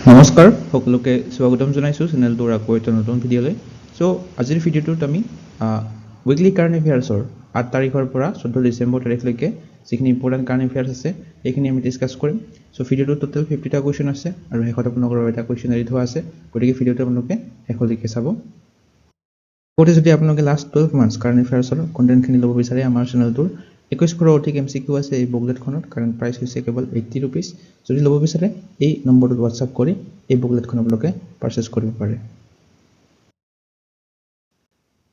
নমস্কাৰ সকলোকে স্বাগতম জনাইছো চেনেলটোৰ আকৌ এটা নতুন ভিডিঅ'লৈ। সো আজিৰ ভিডিঅ'টোত আমি উইকলি কাৰেণ্ট এফেয়াৰ্ছৰ 8 তাৰিখৰ পৰা 14 ডিচেম্বৰ তাৰিখলৈকে যিখিনি ইম্পৰ্টেণ্ট কাৰেণ্ট এফেয়াৰ্ছ আছে এইখিনি আমি ডিছকাছ কৰিম। সো ভিডিঅ'টোত টোটেল 50টা কুৱেশ্যন আছে আৰু শেষত আপোনালোকৰ এটা কুৱেশ্যন এৰি থোৱা আছে, গতিকে ভিডিঅ'টো আপোনালোকে শেষলৈকে চাব। লগতে যদি আপোনালোকে লাষ্ট 12 মান্থছ কাৰেণ্ট এফেয়াৰ্ছৰ কণ্টেণ্টখিনি ল'ব বিচাৰে আমাৰ চেনেলটোৰ 2100 অধিক MCQ আছে এই বুকলেটখনত। কাৰেণ্ট প্ৰাইচ হৈছে কেৱল 80 ৰুপিজ। যদি ল'ব বিচাৰে এই নম্বৰটোত হোৱাটছআপ কৰি এই বুকলেটখন আপোনালোকে পাৰচেজ কৰিব পাৰে।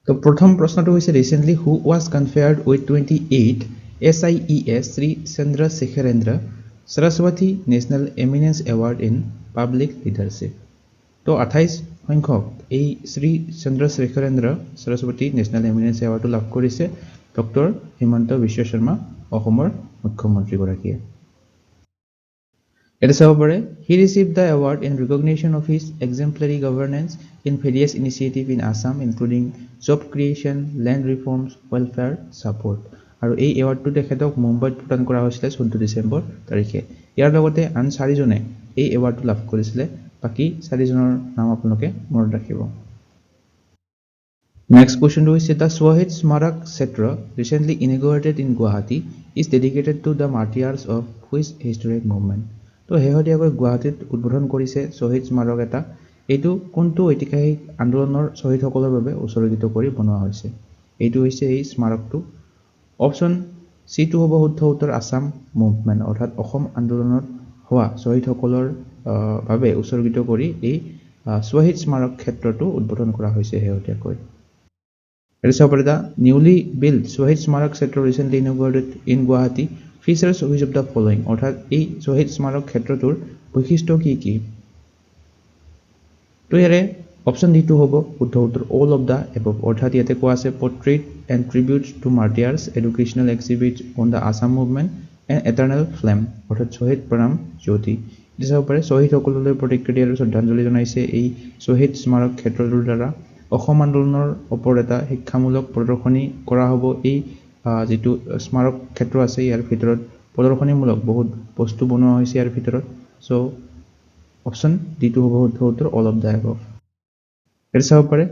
তো প্ৰথম প্ৰশ্নটো হৈছে recently who was conferred with 28 SIES Shri Chandrasekharendra Saraswati national eminence award in public leadership. তো 28 সংখ্যক এই শ্ৰী চন্দ্ৰশেখৰেন্দ্ৰ সৰস্বতী নেশ্যনেল এমিনেন্স এৱাৰ্ডটো লাভ কৰিছে ডক্টৰ হিমন্ত বিশ্ব শৰ্মা অসমৰ মুখ্যমন্ত্ৰীগৰাকীয়ে। It is over. He received the award in recognition of his exemplary governance in various initiatives in Assam, including job creation, land reforms, welfare support. আৰু এই এৱাৰ্ডটো তেখেতক মুম্বাইত প্ৰদান কৰা হৈছিল 14 ডিচেম্বৰ তাৰিখে। ইয়াৰ লগতে আন 4জনে এই এৱাৰ্ডটো লাভ কৰিছিল। বাকি 4জনৰ নাম আপোনালোকে মনত ৰাখিব। Next question is the Swahid Smarak Kshetra recently inaugurated in Guwahati is dedicated to the martyrs of which historic movement? তো শেহতীয়াকৈ গুৱাহাটীত উদ্বোধন কৰিছে শ্বহীদ স্মাৰক এটা। এইটো কোনটো ঐতিহাসিক আন্দোলনৰ শ্বহীদসকলৰ বাবে উৎসৰ্গিত কৰি বনোৱা হৈছে? এইটো হৈছে এই স্মাৰকটো। অপশ্যন C2 হ'ব শুদ্ধ উত্তৰ আসাম মুভমেণ্ট, অৰ্থাৎ অসম আন্দোলনত হোৱা শ্বহীদসকলৰ বাবে উৎসৰ্গিত কৰি এই শ্বহীদ স্মাৰক ক্ষেত্ৰটো উদ্বোধন কৰা হৈছে শেহতীয়াকৈ। The newly built Swahid Smarak Kshetra recently inaugurated in Guwahati features which of the following? অর্থাৎ এই শহীদ স্মারক ক্ষেত্ৰটোৰ বৈশিষ্ট্য কি কি? তো ইয়াৰে অপশ্যন D2 হ'ব শুদ্ধ উত্তৰ all of the above, অৰ্থাৎ ইয়াতে কোৱা আছে portrait and tribute to martyrs, educational exhibit on the Assam movement and eternal flame, অৰ্থাৎ শহীদ প্ৰণাম জ্যোতি। এটা চাব পাৰে শহীদসকললৈ প্ৰতিক্ৰিয়া আৰু শ্ৰদ্ধাঞ্জলি জনাইছে এই শহীদ স্মাৰক ক্ষেত্ৰটোৰ দ্বাৰা। অসম আন্দোলনৰ ওপৰত এটা শিক্ষামূলক প্ৰদৰ্শনী কৰা হ'ব এই যেটো স্মাৰক ক্ষেত্ৰ আছে ইয়াৰ ভিতৰত প্ৰদৰ্শনীমূলক বহুত বস্তু বনোৱা হৈছে ইয়াৰ ভিতৰত। সো অপশ্যন D2 হ'ব শুদ্ধ উত্তৰ all of the above। এটা চাব পাৰে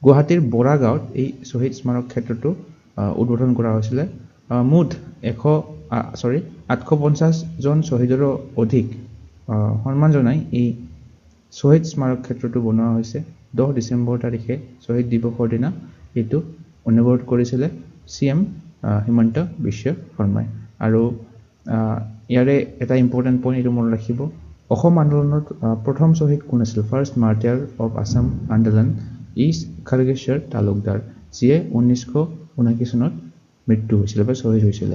গুৱাহাটীৰ বৰাগাঁৱত এই শহীদ স্মাৰক ক্ষেত্ৰটো উদ্বোধন কৰা হৈছিল। মুঠ 850 জন শহীদৰো অধিক সন্মান জনাই এই শহীদ স্মাৰক ক্ষেত্ৰটো বনোৱা হৈছে। 10 ডিচেম্বৰ তাৰিখে শহীদ দিৱসৰ দিনা এইটো ইনঅগৰেট কৰিছিল CM হিমন্ত বিশ্ব শৰ্মাই। আৰু ইয়াৰে এটা ইম্পৰ্টেণ্ট পইণ্ট এইটো মনত ৰাখিব, অসম আন্দোলনত প্ৰথম শ্বহীদ কোন আছিল? ফাৰ্ষ্ট মাৰ্টাৰ অফ আসাম আন্দোলন ইজ খড়গেশ্বৰ তালুকদাৰ, যিয়ে 1979 চনত মৃত্যু হৈছিল বা শ্বহীদ হৈছিল।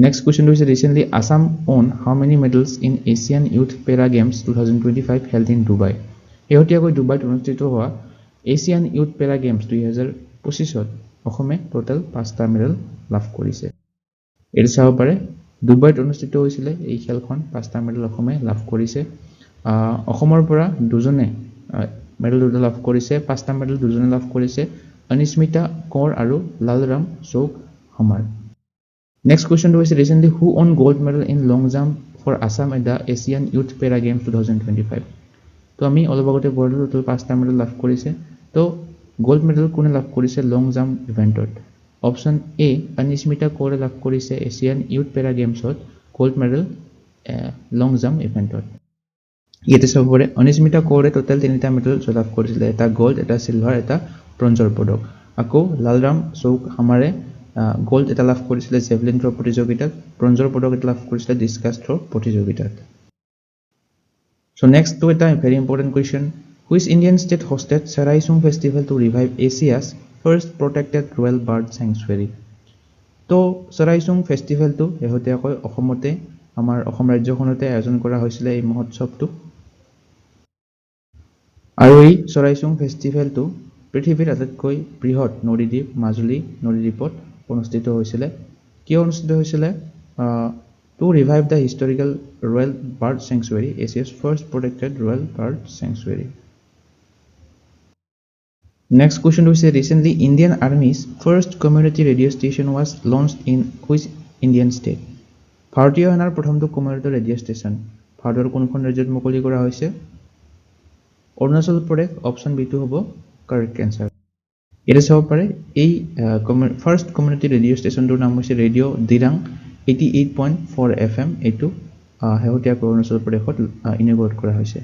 নেক্সট কুৱেশ্যনটো হৈছে recently Assam won how many medals in Asian youth para games 2025 held in Dubai? শেহতীয়াকৈ ডুবাইত অনুষ্ঠিত হোৱা এছিয়ান ইউথ পেৰা গেমছ 2025ত অসমে টোটেল 5টা মেডেল লাভ কৰিছে। এইটো চাব পাৰে ডুবাইত অনুষ্ঠিত হৈছিল এই খেলখন, 5টা মেডেল অসমে লাভ কৰিছে। অসমৰ পৰা দুজনে মেডেল লাভ কৰিছে, 5টা মেডেল দুজনে লাভ কৰিছে, অনিস্মিতা কৌৰ আৰু লালৰাম চৌক হমাৰ। নেক্সট কুৱেশ্যনটো হৈছে recently who won gold medal in long jump for Assam at the Asian youth para games 2025? তো আমি অলপ আগতে বৰ্ডৰ টোটেল 5টা মেডেল লাভ কৰিছে। তো গোল্ড মেডেল কোনে লাভ কৰিছে লং জাম্প ইভেণ্টত? অপশ্যন এ অনিস্মিতা কৌৰে লাভ কৰিছে এছিয়ান ইউথ পেৰা গেমছত গোল্ড মেডেল লং জাম্প ইভেণ্টত। ইয়াতে চাব পাৰে অনিস্মিতা কৌৰে টোটেল 3টা মেডেল লাভ কৰিছিলে, এটা গোল্ড, এটা চিলভাৰ, এটা ব্ৰঞ্জৰ পদক। আকৌ লালৰাম চৌক হামাৰে গোল্ড এটা লাভ কৰিছিলে জেভলিন থ্ৰ' প্ৰতিযোগিতাত, ব্ৰঞ্জৰ পদক এটা লাভ কৰিছিলে ডিছকাছ থ্ৰ' প্ৰতিযোগিতাত। So next to it, a very important question. Which Indian state hosted Saraisung Festival to revive Asia's first protected royal bird sanctuary? তো Saraisung Festival to শেহতীয়াকৈ অসমতে আমাৰ অসম ৰাজ্যখনতে আয়োজন কৰা হৈছিল এই মহোৎসৱটো। আৰু এই Saraisung Festivalটো পৃথিৱীৰ আটাইতকৈ বৃহৎ নদীদ্বীপ মাজুলী নদীদ্বীপত অনুষ্ঠিত হৈছিল। কিয় অনুষ্ঠিত হৈছিল? To revive the historical royal bird sanctuary, Asia's first protected royal bird sanctuary. Next question is recently Indian Army's first community radio station was launched in which Indian state? ভাৰতীয় সেনাৰ প্ৰথমটো কমিউনিটি ৰেডিঅ' ষ্টেচন ভাৰতৰ কোনখন ৰাজ্যত মুকলি কৰা হৈছে Arunachal Pradesh option বিটো হ'ব কাৰেক্ট এনসাৰ এটা চাব পাৰে এই ফাৰ্ষ্ট কমিউনিটি ৰেডিঅ' ষ্টেচনটোৰ নাম হৈছে ৰেডিঅ' দিৰাং 88.4 FM এইটো শেহতীয়াকৈ অৰুণাচল প্ৰদেশত ইনগ্ৰেট কৰা হৈছে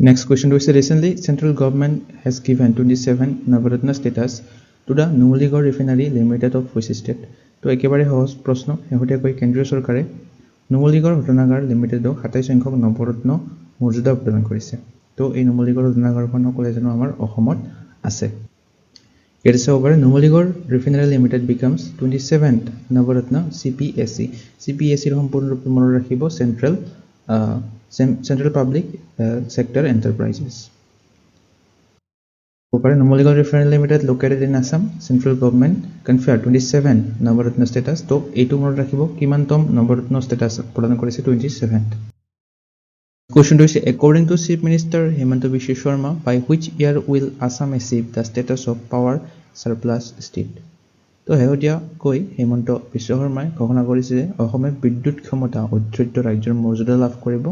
নেক্সট কুৱেশ্যনটো হৈছে recently central government has given 27 Navratna status to the Numaligarh refinery limited of which state তো একেবাৰে সহজ প্ৰশ্ন শেহতীয়াকৈ কেন্দ্ৰীয় চৰকাৰে নুমলীগড় শোধনাগাৰ লিমিটেডক 27 সংখ্যক নৱৰত্ন মৰ্যাদা প্ৰদান কৰিছে তো এই নুমলীগড় শোধনাগাৰখন সকলোৱে জানো আমাৰ অসমত আছে It is over Numaligarh Refinery Limited becomes 27th Navaratna CPSE. CPSE ৰ সম্পূৰ্ণ ৰূপে মনত ৰাখিব Central Public Sector Enterprises. Over Numaligarh Refinery Limited located in Assam, Central Government conferred 27 Navaratna status. তো এইটো মনত ৰাখিব কিমানতম নৱৰত্ন status প্ৰদান কৰিছে 27th. Question 2 is according to Chief Minister Hemanta Biswa Sharma, by which year will Assam achieve the status of power surplus state? তো হেহতীয়া কৈ হেমন্ত বিশ্ব শৰ্মাই ঘোষণা কৰিছে যে অসমে বিদ্যুৎ ক্ষমতা অধ্যুত ৰাজ্যৰ মৰ্যাদা লাভ কৰিব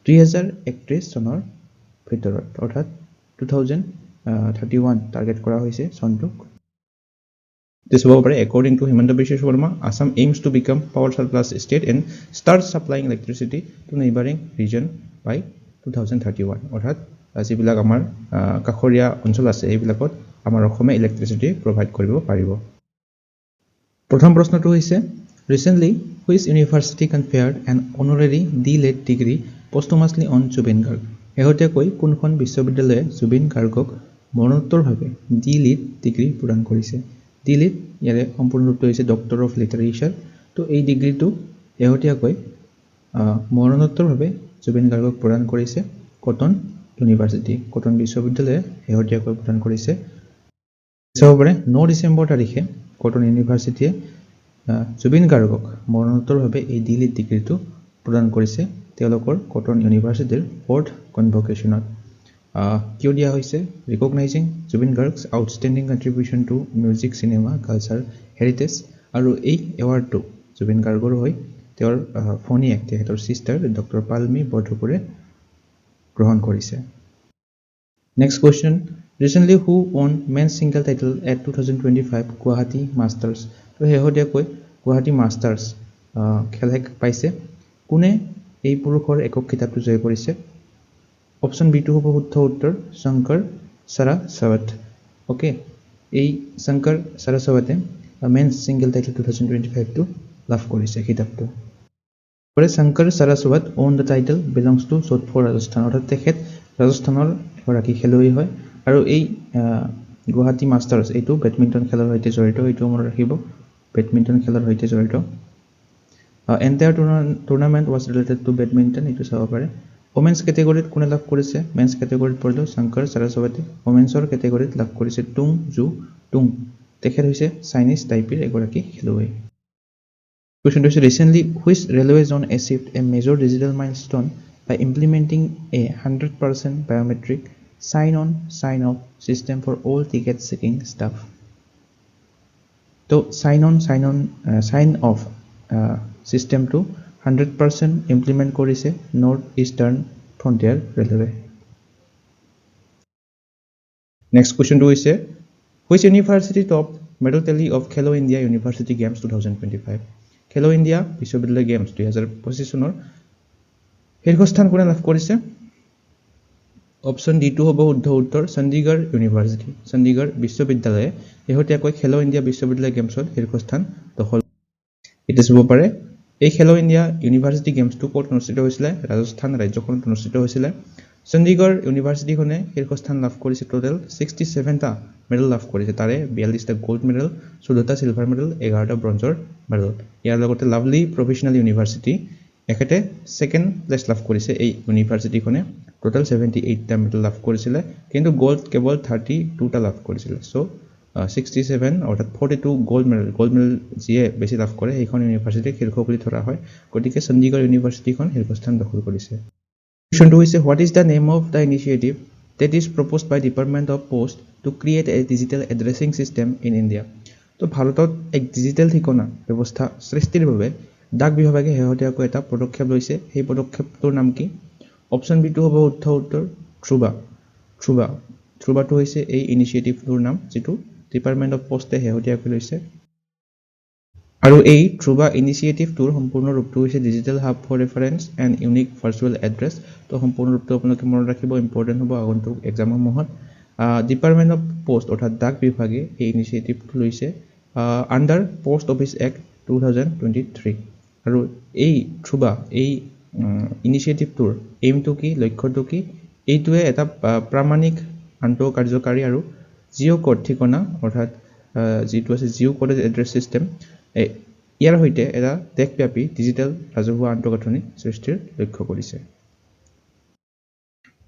2031 চনৰ ভিতৰত অৰ্থাৎ 2031 টাৰ্গেট কৰা হৈছে চনটোক This is over. According to Hemanta Biswa Sharma, Assam aims to become power surplus state and start supplying electricity to neighboring region by 2031. অৰ্থাৎ যিবিলাক আমাৰ কাখৰীয়া অঞ্চল আছে এইবিলাকত আমাৰ অসমে ইলেক্ট্ৰিচিটি প্ৰভাইড কৰিব পাৰিব প্ৰথম প্ৰশ্নটো হৈছে Recently, which university conferred an honorary D.Litt degree posthumously on Zubin Garg? শেহতীয়াকৈ কোনখন বিশ্ববিদ্যালয়ে জুবিন গাৰ্গক মৰণোত্তৰভাৱে D.Litt ডিগ্ৰী প্ৰদান কৰিছে D.Litt ইয়াৰে সম্পূৰ্ণ ৰূপটো হৈছে ডক্টৰ অফ লিটাৰেচাৰ তো এই ডিগ্ৰীটো শেহতীয়াকৈ মৰণোত্তৰভাৱে জুবিন গাৰ্গক প্ৰদান কৰিছে কটন ইউনিভাৰ্চিটি কটন বিশ্ববিদ্যালয়ে শেহতীয়াকৈ প্ৰদান কৰিছে সবৰে 9 ডিসেম্বৰ তাৰিখে কটন ইউনিভাৰ্চিটিয়ে জুবিন গাৰ্গক মৰণোত্তৰভাৱে এই D.Litt ডিগ্ৰীটো প্ৰদান কৰিছে তেওঁলোকৰ কটন ইউনিভাৰ্চিটিৰ 4th কনভকেশ্যনত কিয় দিয়া হৈছে recognising Zubeen Garg's outstanding contribution to music cinema culture heritage আৰু এই এৱাৰ্ডটো জুবিন গাৰ্গৰ হৈ তেওঁৰ ফোনিয়েক তেখেতৰ সিস্টাৰ ডক্টৰ পালমি বৰদপুৰে গ্ৰহণ কৰিছে next question Recently, who won men's single title at 2025 Guwahati Masters? তো শেহতীয়াকৈ গুৱাহাটী মাষ্টাৰ্ছ খেল পাইছে কোনে এই পুৰুষৰ একক খিতাপটো জয় কৰিছে অপশ্যন বিটো হ'ব শুদ্ধ উত্তৰ শংকৰ সৰস্বত ওকে এই শংকৰ সৰস্বতে মেন্স সিঙ্গল টাইটেল 2025 টো লাভ কৰিছে খিতাপটো পৰে Shankar Saraswat won the title belongs to Sodpur Rajasthan অৰ্থাৎ তেখেত ৰাজস্থানৰ এগৰাকী খেলুৱৈ হয় আৰু এই গুৱাহাটী মাষ্টাৰ্ছ এইটো বেডমিণ্টন খেলৰ সৈতে জড়িত এইটো মনত ৰাখিব বেডমিণ্টন খেলৰ সৈতে জড়িত entire tournament was related to badminton এইটো চাব পাৰে women's category কোনে লাভ কৰিছে men's category পৰিলো শংকৰ সৰস্বতী women'sৰ category লাভ কৰিছে টুং জু টুং তেখেত হৈছে চাইনিজ টাইপৰ এগৰাকী খেলুৱৈ Question is recently which railway zone achieved a major digital milestone by implementing a 100% biometric sign-on sign-off system for all ticket checking staff. So sign-off system to 100% implement korise North Eastern Frontier Railway. Next question is which university topped medal tally of Khelo India University Games 2025? Khelo India Vishwavidyalaya Games 2025 চনৰ শীৰ্ষস্থান কোনে লাভ কৰিছে option D two হ'ব শুদ্ধ উত্তৰ Chandigarh university Chandigarh বিশ্ববিদ্যালয়ে শেহতীয়াকৈ খেলো ইণ্ডিয়া বিশ্ববিদ্যালয় গেমছত শীৰ্ষস্থান দখল ইট হ'ব পাৰে এই খেলো ইণ্ডিয়া ইউনিভাৰ্চিটি গেমছটো ক'ত অনুষ্ঠিত হৈছিল ৰাজস্থান ৰাজ্যখনত অনুষ্ঠিত হৈছিল চণ্ডীগড় ইউনিভাৰ্চিটিখনে শীৰ্ষস্থান লাভ কৰিছে টোটাল 67টা মেডেল লাভ কৰিছে তাৰে 42টা গোল্ড মেডেল 14টা সিলভাৰ মেডেল 11টা ব্ৰঞ্জৰ মেডেল ইয়াৰ লগতে লাভলি প্ৰফেচনেল ইউনিভাৰ্চিটি এখেতে সেকেন্ড প্লেস লাভ কৰিছে এই ইউনিভাৰ্চিটিখনে টোটাল 78টা মেডেল লাভ কৰিছিল কিন্তু গোল্ড কেৱল 32টা লাভ কৰিছিল সো 67 অৰ্থাৎ 42 গোল্ড মেডেল যিয়ে বেছি লাভ কৰে এইখন ইউনিভাৰ্চিটি শীৰ্ষ বুলি ধৰা হয় গতিকে চণ্ডীগড় ইউনিভাৰ্চিটিখন শীৰ্ষস্থান দখল কৰিছে Question 2 is what is the name of the initiative that is proposed by Department of Post to create a digital addressing system in India? তো ভাৰতত এক ডিজিটেল ঠিকনা ব্যৱস্থা সৃষ্টিৰ বাবে ডাক বিভাগে শেহতীয়াকৈ এটা পদক্ষেপ লৈছে সেই পদক্ষেপটোৰ নাম কি অপশ্যন বিটো হ'ব উত্তৰ থ্ৰুবাটো হৈছে এই ইনিচিয়েটিভটোৰ নাম যিটো ডিপাৰ্টমেণ্ট অফ পোষ্টে শেহতীয়াকৈ লৈছে আৰু এই থ্ৰুবা ইনিচিয়েটিভটোৰ সম্পূৰ্ণ ৰূপটো হৈছে digital hub for reference and unique virtual address তো সম্পূৰ্ণ ৰূপটো আপোনালোকে মনত ৰাখিব ইম্পৰ্টেণ্ট হ'ব আগন্তুক এক্সামসমূহত ডিপাৰ্টমেণ্ট অফ পোষ্ট অৰ্থাৎ ডাক বিভাগে এই ইনিচিয়েটিভটো লৈছে আণ্ডাৰ পোষ্ট অফিচ এক্ট 2023 আৰু এই থ্ৰুবা এই ইনিচিয়েটিভটোৰ এইমটো কি লক্ষ্যটো কি এইটোৱে এটা প্ৰামাণিক আন্তঃকাৰ্যকাৰী আৰু জিঅ' কোড ঠিকনা অৰ্থাৎ যিটো আছে জিঅ' কোডেড এড্ৰেছ ছিষ্টেম ইয়াৰ সৈতে এটা দেশব্যাপী ডিজিটেল ৰাজহুৱা আন্তঃগাঁথনি সৃষ্টিৰ লক্ষ্য কৰিছে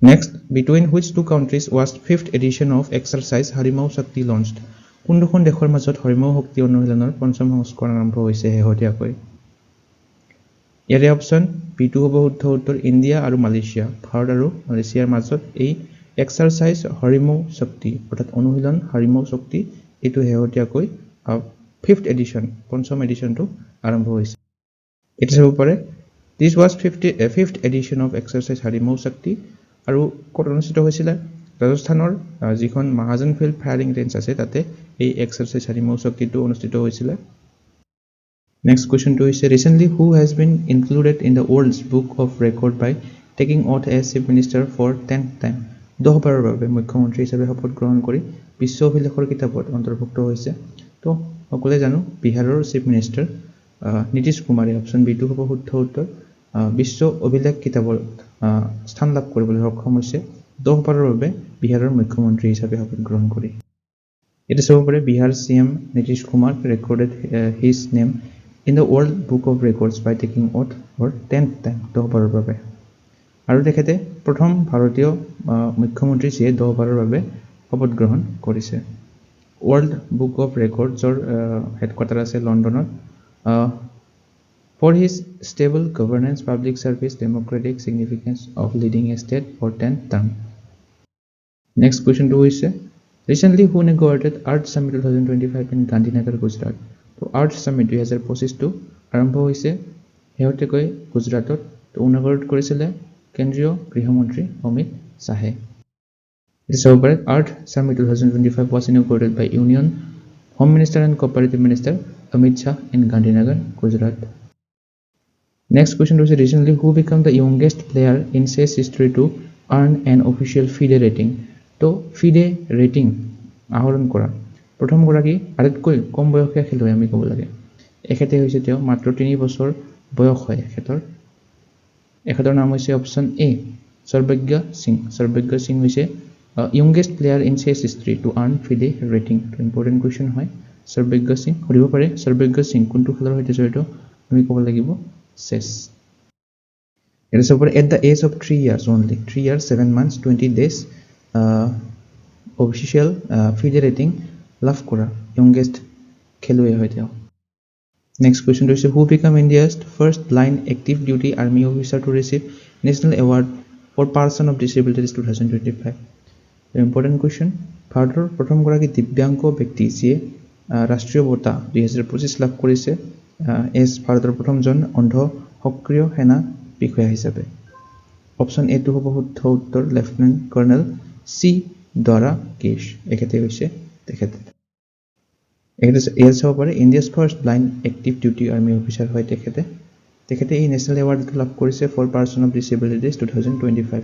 next between which two countries was 5th edition of exercise Harimau Shakti launched কোন দুখন দেশৰ মাজত হৰিমাও শক্তি অনুশীলনৰ পঞ্চম সংস্কৰণ আৰম্ভ হৈছে শেহতীয়াকৈ ইয়াৰে অপশ্যন বিটো হ'ব উত্তৰ ইণ্ডিয়া আৰু মালয়েছিয়া ভাৰত আৰু মালয়েছিয়াৰ মাজত এই এক্সাৰচাইজ হৰিমাও শক্তি অৰ্থাৎ অনুশীলন হৰিমাও শক্তি এইটো শেহতীয়াকৈ 5th এডিশ্যন পঞ্চম এডিশ্যনটো আৰম্ভ হৈছে এটা চাব পাৰে this was 5th edition of exercise Harimau Shakti আৰু ক'ত অনুষ্ঠিত হৈছিলে ৰাজস্থানৰ যিখন মহাজন ফিল্ড ফায়াৰিং ৰেঞ্জ আছে তাতে এই এক্সাৰচাইজ হৰিমাও শক্তিটো অনুষ্ঠিত হৈছিলে নেক্সট কুৱেশ্যনটো হৈছে recently who has been included in the world's book of record by taking oath as chief minister for 10th time 10 বাৰৰ বাবে মুখ্যমন্ত্ৰী হিচাপে শপত গ্ৰহণ কৰি বিশ্ব অভিলেখৰ কিতাপত অন্তৰ্ভুক্ত হৈছে তো সকলোৱে জানো বিহাৰৰ চিফ মিনিষ্টাৰ নীতিশ কুমাৰে অপশ্যন বিটো হ'ব শুদ্ধ উত্তৰ বিশ্ব অভিলেখ কিতাপত স্থান লাভ কৰিবলৈ সক্ষম হৈছে 10 বাৰৰ বাবে বিহাৰৰ মুখ্যমন্ত্ৰী হিচাপে শপত গ্ৰহণ কৰি এটা চাব পাৰে Bihar CM Nitish Kumar recorded his name in the world book of records by taking oath for 10th time 10 বাৰৰ বাবে আৰু তেখেতে প্ৰথম ভাৰতীয় মুখ্যমন্ত্ৰী যিয়ে 10 বাৰৰ বাবে শপত গ্ৰহণ কৰিছে ৱৰ্ল্ড বুক অফ ৰেকৰ্ডছৰ হেডকোৱাৰ্টাৰ আছে লণ্ডনত for his stable governance public service democratic significance of leading a state for 10th term next কুৱেশ্যনটো হৈছে recently who inaugurated art summit 2025 in Gandhinagar Gujarat তো আৰ্ট সামিট 2025টো আৰম্ভ হৈছে শেহতীয়াকৈ গুজৰাটত ইনগৰেট কৰিছিলে কেন্দ্ৰীয় গৃহমন্ত্ৰী অমিত শ্বাহে This Art Summit 2025 was inaugurated by Union Home Minister and Cooperative Minister Amit Shah in Gandhinagar, Gujarat. Next question was recently who became the youngest player in chess history to earn an official FIDE rating. তো FIDE rating আহৰণ কৰা প্ৰথম গৰাকী আটাইতকৈ কম বয়সীয়া খেলুৱৈ আমি ক'ব লাগে এখেতে হৈছে তেওঁ মাত্ৰ 3 বছৰ বয়স হয় এখেতৰ নাম হৈছে অপশ্যন এ সৰ্বজ্ঞ সিং হৈছে youngest player in chess history to earn FIDE rating to important question হয় সৰ্বজ্ঞ সিং কৰিব পাৰে সৰ্বজ্ঞ সিং কোনটো খেলৰ সৈতে জড়িত আমি ক'ব লাগিব চেছ এটা সবৰ at the age of 3 years only 3 years 7 months 20 days official FIDE rating লাভ কৰা youngest খেলুৱৈ হয় তেওঁ next question is who became India's first blind active duty army officer to receive national award for person of disability 2025 important question ভাৰতৰ প্ৰথম গৰাকী দিব্যাংগ ব্যক্তি যিয়ে ৰাষ্ট্ৰীয় বঁটা 2025 লাভ কৰিছে এছ ভাৰতৰ প্ৰথমজন অন্ধ সক্ৰিয় সেনা বিষয়া হিচাপে অপশ্যন এ টো হ'ব শুদ্ধ উত্তৰ লেফটেনেণ্ট কৰ্নেল চি দ্বাৰা কেশ এখেতে হৈছে ইয়াত চাব পাৰে India's first blind active duty army officer হয় তেখেতে এই নেশ্যনেল এৱাৰ্ডটো লাভ কৰিছে for person of disabilities 2025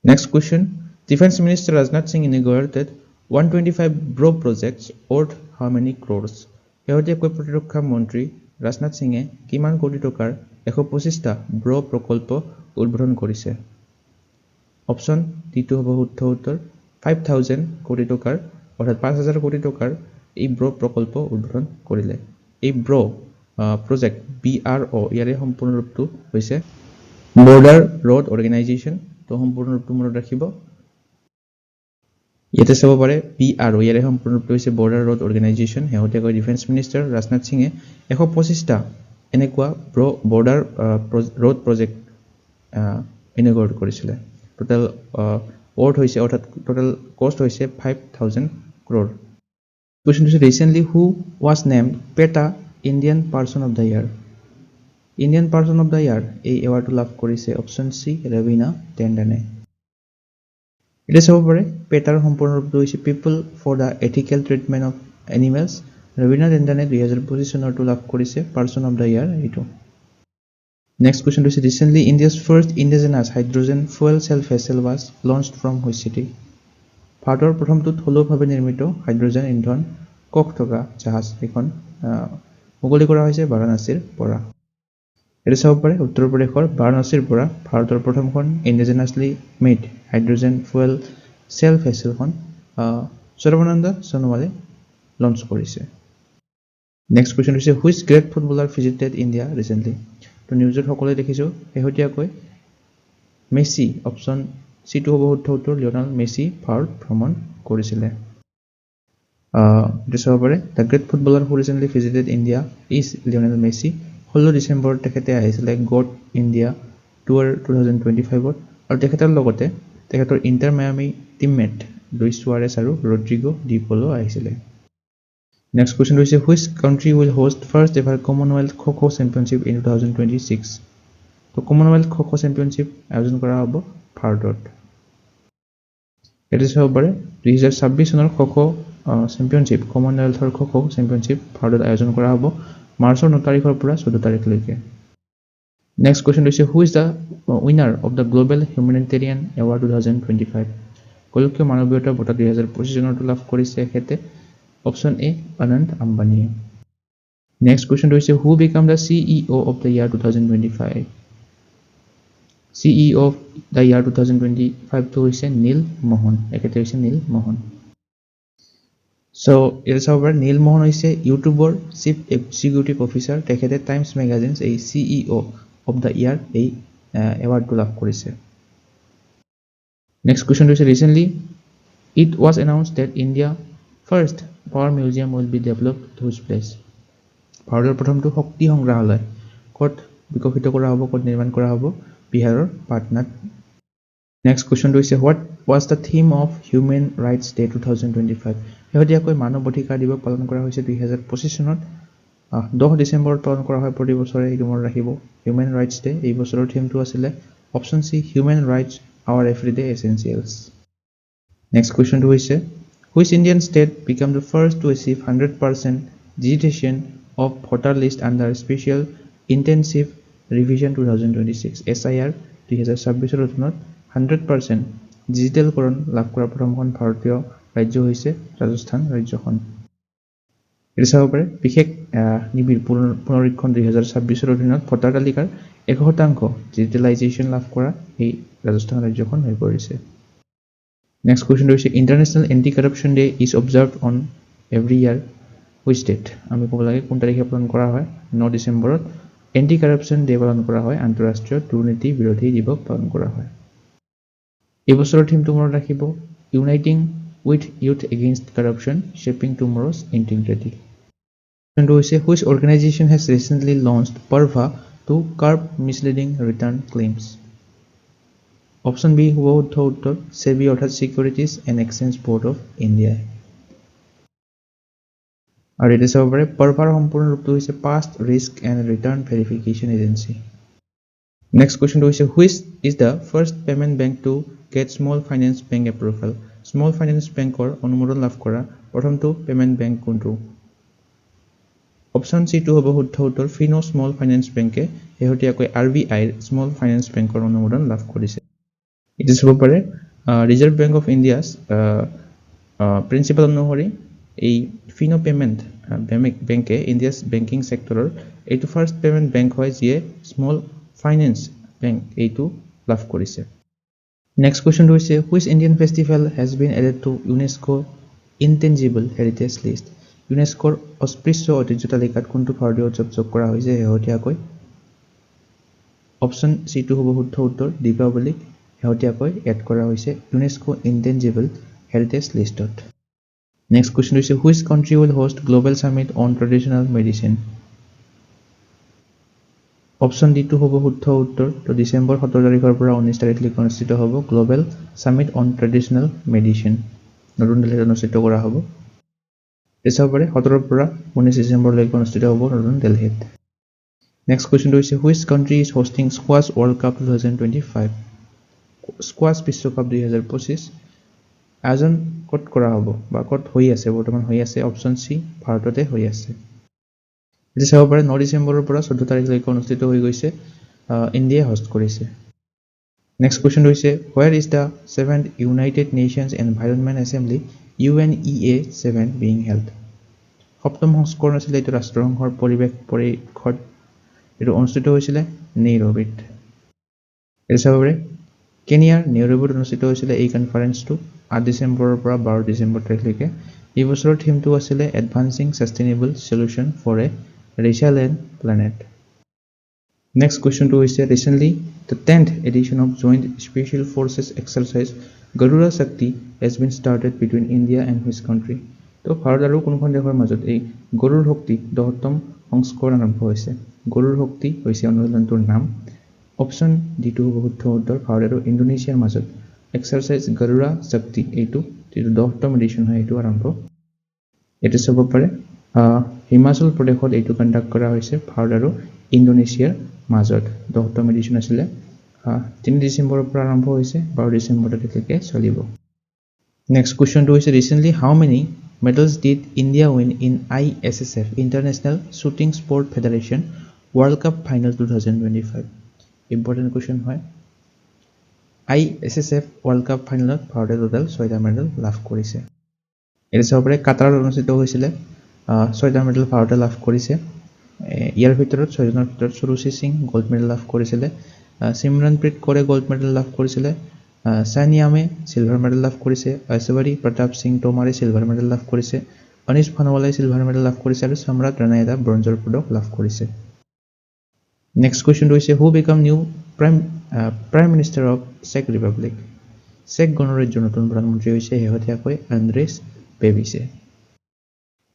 next question Defense Minister Rajnath Singh inaugurated 125 BRO projects worth how many crores? শেহতীয়াকৈ প্ৰতিৰক্ষা মন্ত্ৰী ৰাজনাথ সিঙে কিমান কোটি টকাৰ 125টা ব্ৰ প্ৰকল্প উদ্বোধন কৰিছে অপশ্যন টি2 হ'ব শুদ্ধ উত্তৰ 5000 কোটি টকাৰ অৰ্থাৎ 5000 কোটি টকাৰ এই ব্ৰ প্ৰকল্প উদ্বোধন কৰিলে এই ব্ৰ প্ৰজেক্ট BRO ইয়াৰে সম্পূৰ্ণ ৰূপটো হৈছে বৰ্ডাৰ ৰোড অৰ্গেনাইজেশ্যন তো সম্পূৰ্ণ ৰূপটো মনত ৰাখিব ইয়াতে চাব পাৰে BRO ইয়াৰে সম্পূৰ্ণ ৰূপটো হৈছে বৰ্ডাৰ ৰোড অৰ্গেনাইজেশ্যন শেহতীয়াকৈ ডিফেন্স মিনিষ্টাৰ ৰাজনাথ সিঙে 125টা এনেকুৱা বৰ্ডাৰ ৰোড প্ৰজেক্ট ইনগৰেট কৰিছিলে টোটাল ৱৰ্থ হৈছে অৰ্থাৎ টোটাল কষ্ট হৈছে 5000 crore question is recently who was named PETA Indian Person of the Year Indian person of the year এই এৱাৰ্ডটো লাভ কৰিছে অপশ্যন চি ৰবিনা টেণ্ডনে। এতিয়া চাব পাৰে পেটাৰ সম্পূৰ্ণ ৰূপটো হৈছে people for the ethical treatment of animals. Raveena টেণ্ডনে 2025 চনৰটো লাভ কৰিছে পাৰ্চন অফ দ্য ইয়াৰ এইটো। নেক্সট কুৱেশ্যনটো হৈছে recently India's first indigenous hydrogen fuel cell vessel was launched from which city. ভাৰতৰ প্ৰথমটো থলুৱাভাৱে নিৰ্মিত হাইড্ৰজেন ইন্ধন কক্ষ থকা জাহাজ এখন মুকলি কৰা হৈছে বাৰাণসীৰ পৰা। এইটো চাব পাৰে উত্তৰ প্ৰদেশৰ বাৰাণসীৰ পৰা ভাৰতৰ প্ৰথমখন indigenously made hydrogen fuel cell ভেছেলখন সৰ্বানন্দ সোণোৱালে লঞ্চ কৰিছে। নেক্সট কুৱেশ্যন হৈছে which great footballer visited India recently. তো নিউজত সকলোৱে দেখিছোঁ শেহতীয়াকৈ মেছি অপশ্যন চিটো হ'ব শুদ্ধ উত্তৰ লিঅ'নেল মেছি ভাৰত ভ্ৰমণ কৰিছিলে। এইটো চাব পাৰে the great footballer who recently visited India is Lionel Messi. 16 ডিচেম্বৰত তেখেতে আহিছিলে গড ইণ্ডিয়া টুৱাৰ 2025ত আৰু তেখেতৰ লগতে তেখেতৰ Inter Miami teammate Luis Suarez আৰু ৰড্ৰিগো ডি পলো আহিছিলে। নেক্সট কুৱেশ্যন হৈছে which country will host first ever Commonwealth kho championship in 2026। তো কমনৱেলথ খো চেম্পিয়নশ্বিপ আয়োজন কৰা হ'ব ভাৰতত। এইটো চাব পাৰে 2026 চনৰ খো চেম্পিয়নশ্বিপ কমনৱেলথৰ খো চেম্পিয়নশ্বিপ ভাৰতত আয়োজন কৰা হ'ব মাৰ্চৰ 9 তাৰিখৰ পৰা 14 তাৰিখলৈকে। নেক্সট কুৱেশ্যন হৈছে who is the winner of the global humanitarian award 2025। গোলকীয় মানৱীয়তা বঁটা 2025 চনৰটো লাভ কৰিছে এখেতে অপশ্যন এ অনন্ত আম্বানীয়ে। নেক্সট কুৱেশ্যনটো হৈছে who became the CEO of the year 2025। CEO of the year 2025টো হৈছে নীল মোহন, এখেতে হৈছে নীল মোহন। চ' এইটো চাব পাৰে নীল মোহন হৈছে ইউটিউবৰ চিফ এক্সিকিউটিভ অফিচাৰ, তেখেতে টাইমছ মেগাজিনছ এই CEO অফ দ্য ইয়াৰ এই এৱাৰ্ডটো লাভ কৰিছে। নেক্সট কুৱেশ্যনটো হৈছে recently it was announced that India first power museum will be developed which place. ভাৰতৰ প্ৰথমটো শক্তি সংগ্ৰহালয় ক'ত বিকশিত কৰা হ'ব, ক'ত নিৰ্মাণ কৰা হ'ব, বিহাৰৰ পাটনাত। নেক্সট কুৱেশ্যনটো হৈছে what was the theme of human rights day 2025। শেহতীয়াকৈ মানৱ অধিকাৰ দিৱস পালন কৰা হৈছে 2025 চনত 10 ডিচেম্বৰত পালন কৰা হয় প্ৰতি বছৰে। এইটো মনত ৰাখিব হিউমেন ৰাইটছ ডে। এই বছৰৰ থিমটো আছিলে option C human rights our everyday essentials. Next কুৱেশ্যনটো হৈছে which Indian state became the first to achieve 100% digitisation of voter list under special intensive revision 2026। SIR 2026ৰ অধীনত 100% ডিজিটেলকৰণ লাভ কৰা প্ৰথমখন ভাৰতীয় ৰাজ্য হৈছে ৰাজস্থান ৰাজ্যখন। এইটো চাব পাৰে বিশেষ নিবিড় পুনৰীক্ষণ 2026ৰ অধীনত ভোটাৰ তালিকাৰ 100% ডিজিটেলাইজেশ্যন লাভ কৰা এই ৰাজস্থান ৰাজ্যখন হৈ পৰিছে। নেক্সট কুৱেশ্যনটো হৈছে international anti corruption day is observed on every year which date. আমি ক'ব লাগে কোন তাৰিখে পালন কৰা হয়। 9 ডিচেম্বৰত এণ্টি কাৰাপশ্যন ডে পালন কৰা হয়, আন্তঃৰাষ্ট্ৰীয় দুৰ্নীতি বিৰোধী দিৱস পালন কৰা হয়। এই বছৰৰ থিমটো মনত ৰাখিব uniting with youth against corruption shaping tomorrow's integrity. কুৱেশ্যনটো হৈছে which organisation has recently launched PaRVA to curb misleading return claims. Option B হ'ব শুদ্ধ উত্তৰ চেবি অৰ্থাৎ securities and exchange board of ইণ্ডিয়াই। আৰু এইটো চাব পাৰে পাৰ্ভাৰ সম্পূৰ্ণ ৰূপটো হৈছে past risk and return verification agency. Next কুৱেশ্যনটো হৈছে which is the first payment bank to get small finance bank approval. Small finance বেংকৰ অনুমোদন লাভ কৰা প্ৰথমটো পেমেণ্ট বেংক কোনটো। অপশ্যন চিটো হ'ব শুদ্ধ উত্তৰ ফিনো স্মল ফাইনেন্স বেংকে শেহতীয়াকৈ RBIৰ স্মল ফাইনেন্স বেংকৰ অনুমোদন লাভ কৰিছে। এইটো চাব পাৰে Reserve Bank of India's principal অনুসৰি এই ফিনো পেমেণ্ট বেংকে ইণ্ডিয়াছ বেংকিং ছেক্টৰৰ এইটো ফাৰ্ষ্ট পেমেণ্ট বেংক হয় যিয়ে স্মল ফাইনেন্স বেংক এইটো লাভ কৰিছে। নেক্সট কুৱেশ্যনটো হৈছে which Indian festival has been added to UNESCO intangible heritage list. ইউনেস্কোৰ অস্পৃশ্য ঐতিহ্য তালিকাত কোনটো ভাৰতীয় উৎসৱ যোগ কৰা হৈছে শেহতীয়াকৈ। অপশ্যন চিটো হ'ব শুদ্ধ উত্তৰ দীপাৱলীক শেহতীয়াকৈ এড কৰা হৈছে ইউনেস্কো ইনটেঞ্জিবল হেৰিটেজ লিষ্টত। নেক্সট কুৱেশ্যন হৈছে which country will host global summit on traditional medicine. Option ডিটো হ'ব শুদ্ধ উত্তৰ তো ডিচেম্বৰ 17 তাৰিখৰ পৰা 19 তাৰিখলৈকে অনুষ্ঠিত হ'ব global summit on traditional medicine, নতুন দিল্লীত অনুষ্ঠিত কৰা হ'ব। চাব পাৰে 17ৰ পৰা 19 ডিচেম্বৰলৈকে অনুষ্ঠিত হ'ব নতুন দিল্লীত। নেক্সট কুৱেশ্যনটো হৈছে which country is hosting squash world cup 2025 squash বিশ্বকাপ 2025 আয়োজন ক'ত কৰা হ'ব বা ক'ত হৈ আছে বৰ্তমান হৈ আছে অপশ্যন চি ভাৰততে হৈ আছে এতিয়া চাব পাৰে 9 ডিচেম্বৰৰ পৰা 14 তাৰিখলৈকে অনুষ্ঠিত হৈ গৈছে ইণ্ডিয়াই হোষ্ট কৰিছে নেক্সট কুৱেশ্যনটো হৈছে where is the 7th United Nations Environment Assembly UNEA 7 being held সপ্তম সংস্কৰণ আছিল এইটো ৰাষ্ট্ৰসংঘৰ পৰিৱেশ পৰিষদ এইটো অনুষ্ঠিত হৈছিলে নেইৰোবিত এটা চাব পাৰে কেনিয়াৰ নেইৰোবিত অনুষ্ঠিত হৈছিলে এই কনফাৰেন্সটো 8 ডিচেম্বৰৰ পৰা 12 ডিচেম্বৰ তাৰিখলৈকে এই বছৰৰ থিমটো আছিলে advancing sustainable solution for a resilient planet next কুৱেশ্যনটো হৈছে recently the 10th edition of Joint Special Forces Exercise Garura Shakti has been started between India and which country তো ভাৰত আৰু কোনখন দেশৰ মাজত এই গৰুৰ শক্তি 10তম সংস্কৰণ আৰম্ভ হৈছে গৰুৰ শক্তি হৈছে অনুশীলনটোৰ নাম অপশ্যন ডি টু শুদ্ধ উত্তৰ ভাৰত আৰু ইণ্ডোনেছিয়াৰ মাজত এক্সাৰসাইজ গৰুৰা শক্তি এইটো যিটো 10তম এডিশ্যন হয় এইটো আৰম্ভ এইটো চাব পাৰে হিমাচল প্ৰদেশত এইটো কণ্ডাক্ট কৰা হৈছে ভাৰত আৰু ইণ্ডোনেছিয়াৰ মাজত 10তম এডিশ্যন আছিলে 3 ডিচেম্বৰৰ পৰা আৰম্ভ হৈছে 12 ডিচেম্বৰ তাৰিখলৈকে চলিব নেক্সট কুৱেশ্যনটো হৈছে recently how many medals did India win in ISSF International Shooting Sport Federation World Cup Final 2025 important question হয় ISSF World Cup Finalত ভাৰতে টোটাল 6টা মেডেল লাভ কৰিছে এটা চাব পাৰে কাটাৰত অনুষ্ঠিত হৈছিলে 6টা মেডেল ভাৰতে লাভ কৰিছে ইয়াৰ ভিতৰত 6জনৰ ভিতৰত সুৰুচি সিং গোল্ড মেডেল লাভ কৰিছিলে সিমৰনপ্ৰীত কৌৰে গোল্ড মেডেল লাভ কৰিছিলে সানিয়ামে সিলভাৰ মেডেল লাভ কৰিছে ঐশ্বৰী প্ৰতাপ সিং টোমাৰে সিলভাৰ মেডেল লাভ কৰিছে অনিশ ভানুৱালাই সিলভাৰ মেডেল লাভ কৰিছে আৰু সম্ৰাট ৰাণাই এটা ব্ৰঞ্জৰ পদক লাভ কৰিছে নেক্সট কুৱেশ্যনটো হৈছে who become new prime minister of চেক ৰিপাব্লিক চেক গণৰাজ্যৰ নতুন প্ৰধানমন্ত্ৰী হৈছে শেহতীয়াকৈ আন্দ্ৰেছ বেবিছে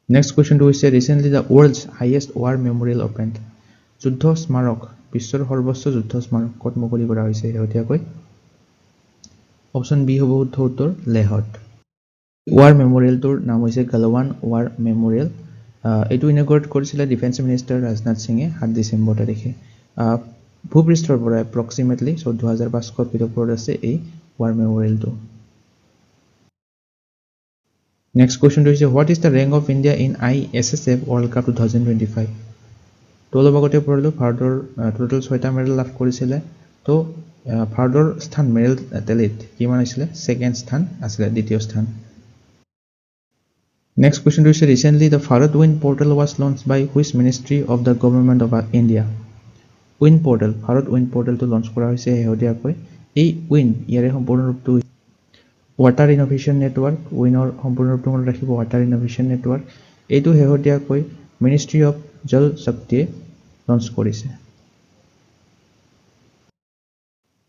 নেক্সট কুৱেশ্যনটো হৈছে recently the world's highest war memorial অপেন্ড যুদ্ধ স্মাৰক বিশ্বৰ সৰ্বোচ্চ যুদ্ধ স্মাৰক ক'ত মুকলি কৰা হৈছে শেহতীয়াকৈ অপশ্যন বি হ'ব শুদ্ধ উত্তৰ লেহত ৱাৰ মেমৰিয়েলটোৰ নাম হৈছে গালৱান ৱাৰ মেমৰিয়েল এইটো ইনগ্ৰেট কৰিছিলে ডিফেন্স মিনিষ্টাৰ ৰাজনাথ সিঙে 7 ডিচেম্বৰ তাৰিখে ভূপৃষ্ঠৰ পৰা এপ্ৰক্সিমেটলি 14500 ফিট ওপৰত আছে এই ৱাৰ মেমৰিয়েলটো নেক্সট কুৱেশ্যনটো হৈছে what is the rank of India in ISSF world cup 2025 তো অলপ আগতে পঢ়িলো ভাৰতৰ টোটেল 6টা মেডেল লাভ কৰিছিলে তো ভাৰতৰ স্থান মেডেল টেলিত কিমান হৈছিলে সেকেন্ড স্থান আছিল দ্বিতীয় স্থান নেক্সট কুৱেশ্যনটো হৈছে recently the Bharat win portal was launched by which ministry of the government of India win portal Bharat win পোৰ্টেলটো লঞ্চ কৰা হৈছে শেহতীয়াকৈ এই উইন ইয়াৰে সম্পূৰ্ণ ৰূপটো ৱাটাৰ ইনোভেশ্যন নেটৱৰ্ক উইনৰ সম্পূৰ্ণ ৰূপটো মনত ৰাখিব ৱাটাৰ ইনোভেশ্যন নেটৱৰ্ক এইটো শেহতীয়াকৈ মিনিষ্ট্ৰি অফ জল শক্তিয়ে লঞ্চ কৰিছে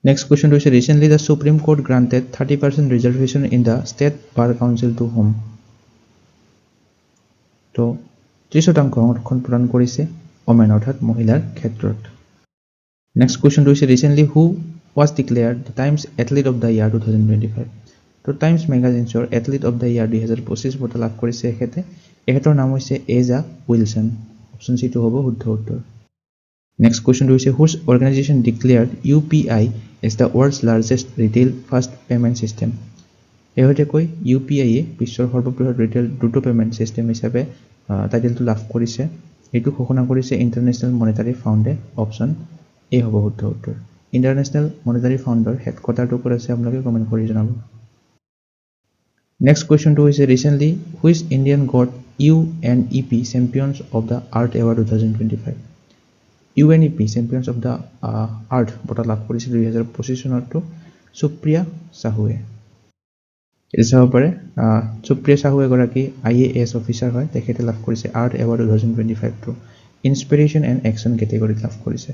নেক্সট কুৱেশ্যনটো হৈছে recently the supreme court granted 30% reservation in the state bar council to whom তো 30% সংৰক্ষণ প্ৰদান কৰিছে ওমেন অৰ্থাৎ মহিলাৰ ক্ষেত্ৰত নেক্সট কুৱেশ্যনটো হৈছে recently who was declared the Times athlete of the year 2025 তো টাইমছ মেগাজিনছৰ এথলিট অফ দ্য ইয়াৰ 2025 বঁটা লাভ কৰিছে এখেতৰ নাম হৈছে এজা উইলছন অপশ্যন চিটো হ'ব শুদ্ধ উত্তৰ নেক্সট কুৱেশ্যনটো হৈছে which organisation declared UPI as the world's largest retail fast payment system শেহতীয়াকৈ UPI বিশ্বৰ সৰ্ববৃহৎ ৰিটেইল দ্ৰুত পেমেণ্ট ছিষ্টেম হিচাপে টাইটেলটো লাভ কৰিছে এইটো ঘোষণা কৰিছে ইণ্টাৰনেশ্যনেল মনিটাৰী ফাণ্ডে অপশ্যন এ হ'ব শুদ্ধ উত্তৰ ইণ্টাৰনেশ্যনেল মনিটাৰী ফাণ্ডৰ হেডকোৱাৰ্টাৰটো ক'ত আছে আপোনালোকে কমেণ্ট কৰি জনাব নেক্সট কুৱেশ্যনটো হৈছে recently which Indian got UNEP champions of the earth award 2025 UNEP champions of the earth বঁটা লাভ কৰিছিল 2025 চনতো সুপ্ৰিয়া সাহুৱে এটা চাব পাৰে সুপ্ৰিয়া সাহু এগৰাকী IAS অফিচাৰ হয় তেখেতে লাভ কৰিছে আৰ্থ এৱাৰ্ড 2025 টো ইনস্পিৰেশ্যন এণ্ড একশ্যন কেটেগৰীত লাভ কৰিছে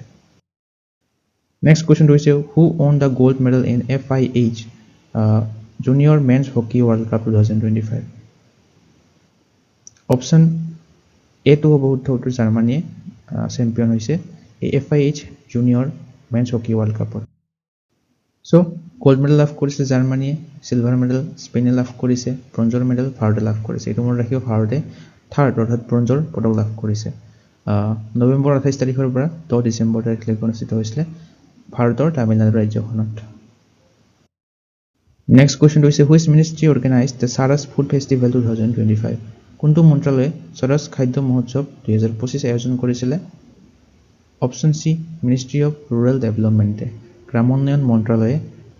নেক্সট কুৱেশ্যনটো হৈছে who won the gold medal in FIH junior men's hockey world cup 2025 option A টো হ'ব শুদ্ধ উত্তৰ জাৰ্মানীয়ে চেম্পিয়ন হৈছে এই FIH junior men's hockey world কাপত সো গোল্ড মেডেল লাভ কৰিছে জাৰ্মানীয়ে সিলভাৰ মেডেল স্পেইনে লাভ কৰিছে ব্ৰঞ্জৰ মেডেল ভাৰতে লাভ কৰিছে এইটো মনত ৰাখিব ভাৰতে থাৰ্ড অৰ্থাৎ ব্ৰঞ্জৰ পদক লাভ কৰিছে নৱেম্বৰ 28 তাৰিখৰ পৰা 10 ডিচেম্বৰ তাৰিখলৈকে অনুষ্ঠিত হৈছিলে ভাৰতৰ তামিলনাডু ৰাজ্যখনত। নেক্সট কুৱেশ্যনটো হৈছে which ministry organise the Saras food festival 2025? কোনটো মন্ত্ৰালয়ে সাৰাছ খাদ্য মহোৎসৱ 2025 আয়োজন কৰিছিলে? Option C ministry of rural ডেভেলপমেণ্টে, গ্ৰামোন্নয়ন মন্ত্ৰালয়ে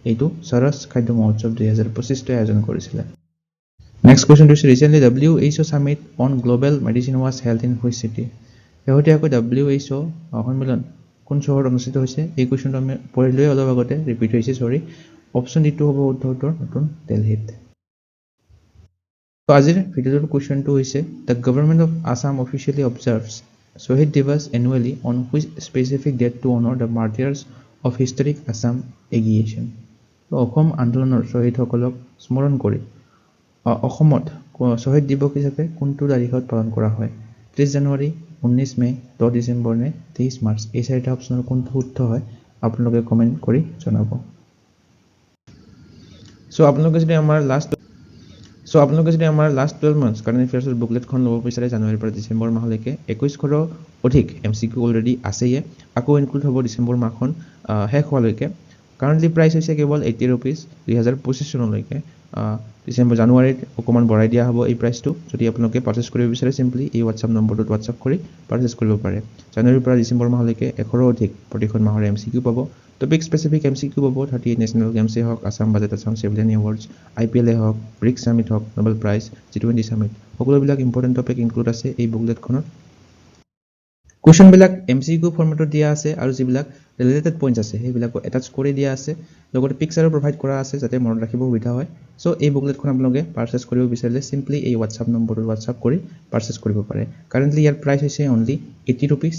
এইটো সাৰাছ খাদ্য মহোৎসৱ 2025 আয়োজন কৰিছিলে। নেক্সট কুৱেশ্যনটো হৈছে recently WHO summit on global medicine was held in which city? শেহতীয়াকৈ WHO সন্মিলন কোন চহৰত অনুষ্ঠিত হৈছে? এই কুৱেশ্যনটো আমি পঢ়িলোৱে অলপ আগতে, ৰিপিট হৈছে চৰি। অপশ্যন ডিটো হ'ব উত্তৰটোৰ নতুন দিল্লীত। আজিৰ ভিডিঅ'টোৰ কুৱেশ্যনটো হৈছে the government of Assam officially observes Shahid Diwas annually on which specific date to honour the martyrs of historic Assam agitation? Assam আন্দোলনৰ শ্বহীদসকলক স্মৰণ কৰি অসমত শ্বহীদ দিৱস হিচাপে কোনটো তাৰিখত পালন কৰা হয়? 30 জানুৱাৰী, 19 মে, 10 ডিচেম্বৰ নে 23 মাৰ্চ? এই চাৰিটা অপশ্যনৰ কোনটো শুদ্ধ হয় আপোনালোকে কমেণ্ট কৰি জনাব। আপোনালোকে যদি আমাৰ লাষ্ট 12 মান্থছ কাৰেণ্ট এফেয়াৰ্ছৰ বুকলেটখন ল'ব বিচাৰে জানুৱাৰীৰ পৰা ডিচেম্বৰ মাহলৈকে 2100ৰো অধিক MCQ অলৰেডি আছেয়ে, আকৌ ইনক্লুড হ'ব ডিচেম্বৰ মাহখন শেষ হোৱালৈকে। কাৰেণ্টলি প্ৰাইচ হৈছে কেৱল 80 ৰুপিজ 2025 চনলৈকে। জানুৱাৰীত অকণমান বঢ়াই দিয়া হ'ব এই প্ৰাইচটো। যদি আপোনালোকে পাৰ্চেছ কৰিব বিচাৰে চিম্পলি এই হোৱাটছআপ নম্বৰটোত হোৱাটছআপ কৰি পাৰ্চেছ কৰিব পাৰে। জানুৱাৰীৰ পৰা ডিচেম্বৰ মাহলৈকে 100ৰো অধিক প্ৰতিখন মাহৰ MCQ পাব। টপিক স্পেচিফিক MCQ পাব। 38 নেশ্যনেল গেমছেই হওক, Assam budget, Assam civilian awards, IPL হওক, ব্ৰিক্স সামিট হওক, নোবেল প্ৰাইজ, G20 সামিট, সকলোবিলাক ইম্পৰ্টেণ্ট টপিক ইনক্লুড আছে এই বুকলেটখনত। কুৱেশ্যনবিলাক MCQ ফৰ্মেটত দিয়া আছে আৰু যিবিলাক ৰিলেটেড পইণ্টছ আছে সেইবিলাকো এটাচ কৰি দিয়া আছে, লগতে পিকচাৰো প্ৰভাইড কৰা আছে যাতে মনত ৰাখিব সুবিধা হয়। এই বুকলেটখন আপোনালোকে পাৰ্চেছ কৰিব বিচাৰিলে চিম্পলি এই হোৱাটছআপ নম্বৰটোত হোৱাটছআপ কৰি পাৰ্চেছ কৰিব পাৰে। কাৰেণ্টলি ইয়াৰ প্ৰাইচ হৈছে অনলি 80 ৰুপিজ।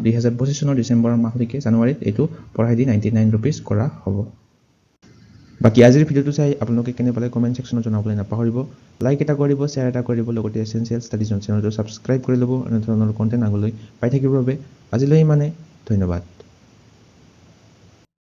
2025 চনৰ ডিচেম্বৰ মাহলৈকে জানুৱাৰীত এইটো বঢ়াই দি 99 ৰুপিজ কৰা হ'ব। বাকী আজিৰ ভিডিঅ'টো চাই আপোনালোকে কেনে পালে কমেণ্ট ছেকশ্যনত জনাবলৈ নাপাহৰিব। লাইক এটা কৰিব, শ্বেয়াৰ এটা কৰিব, লগতে এছেনচিয়েল ষ্টাডিজ চেনেলটো ছাবস্ক্ৰাইব কৰি ল'ব এনে ধৰণৰ কণ্টেণ্ট আগলৈ পাই থাকিবৰ বাবে। আজিলৈ ইমানে, ধন্যবাদ।